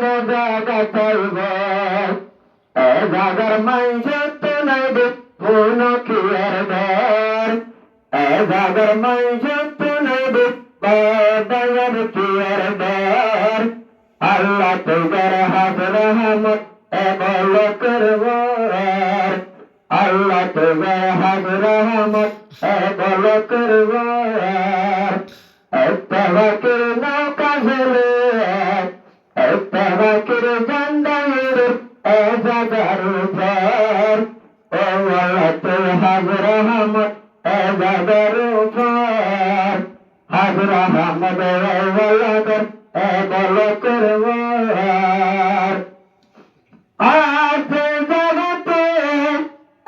কোনো জায়গা পাইব এ জাগার মাইজে তো নাই দেখুন কি আর ঘর এ জাগার মাইজে তো নাই দেখবার কি আর ঘর আল্লাহ তোর হাত রহমত এ বল করব আল্লাহ তোর হাত রহমত এ বল করব একবাকের নৌকা ঝেলে একবাকের জান্ডায়ের এ জাগার উপর ও আল্লাহ তোর হাত রহমত এ জাগার উপর হাত রহমত এ বলকর এ বল করব আছে জগতে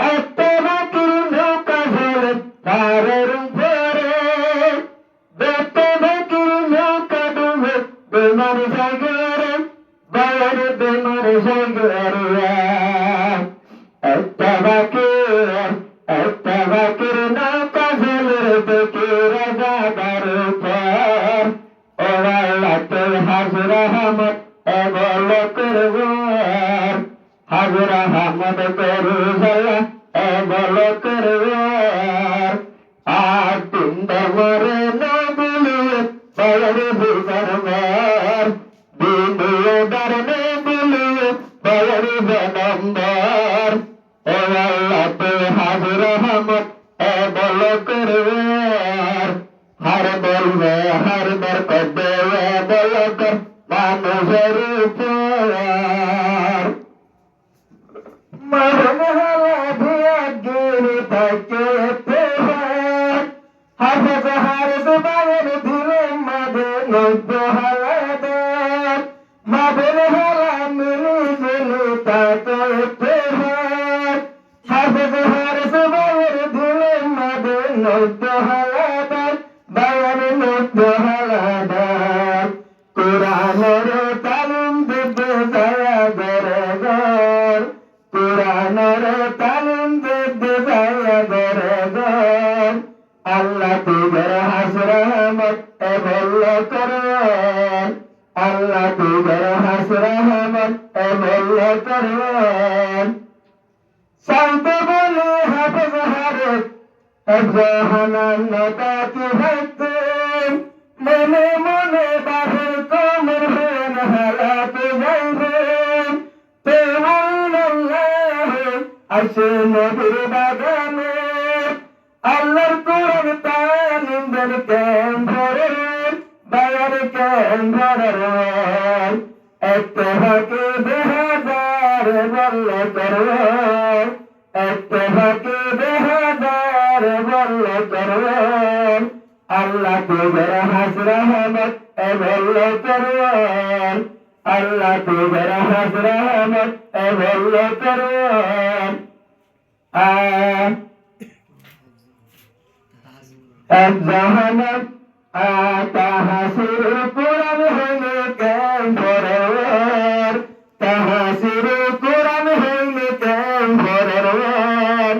একটা বাকির নৌকা ঝেলে তারের উপরে বেতে বাকির নৌকা ডুবে বেমার সাগরে বাবার বেমার সাগরে একটা বাকির নৌকা ঝেলে বেকির জাগার উপর ও আল্লাহ তোর হাত রহমত এ বল করব হাত রহমত করু আল্লাহ এ বল করব আর তিন মরে নবুলি বয়র বিবরবার বিন্দু দারনে বলি বয়র নম্বর ও আল্লাহ তোর হাত রহমত এ বল করব हर बोल में हर बरकत दे बोल कर মানুষের উপর মরণ হলা ভিয়াগিরি থাকে পেহার হাফজ হারজ বায়ন দিলে মাদে নব্য হালাদার মাদের হলা মিলি জুলি থাকে পেহার হাফজ হারজ বায়ন দিলে মাদে নব্য হালাদার বায়ন নব্য হালাদার কুরআনের তালিম দিতে যায় ঘরে ঘর কুরআনের তালিম দিতে যায় ঘরে ঘর আল্লাহ তোর হাত রহমত এ বল করবেন আল্লাহ তোর হাত রহমত এ বল করবেন সাইতে বলে হাফেজ হারেক জাহানান নতাকি ভাইতে মনে মনে বাহির কমর হেন হালাতে যাইবেন তেমন আসে নবীর বাগানে আল্লাহর কোরআন তালিম দেন কেন ধরে বায়ার কেন ধরে একটা হাকে বেহাদার বল করবেন একটা হাকে বেহাদার বল করবেন আল্লাহ তোর হাত রহমত এ বল করবেন আল্লাহ তোর হাত রহমত এ বল করবেন জাহানাত তাহাসির কোরআন হইলে কেন ভরবার তাহাসির কোরআন হইলে কেন ভরবার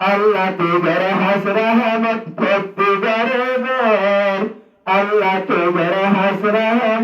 আল্লাহ তোর হাত রহমত ভক্তি করবেন আল্লাহ তোর হাত রহমত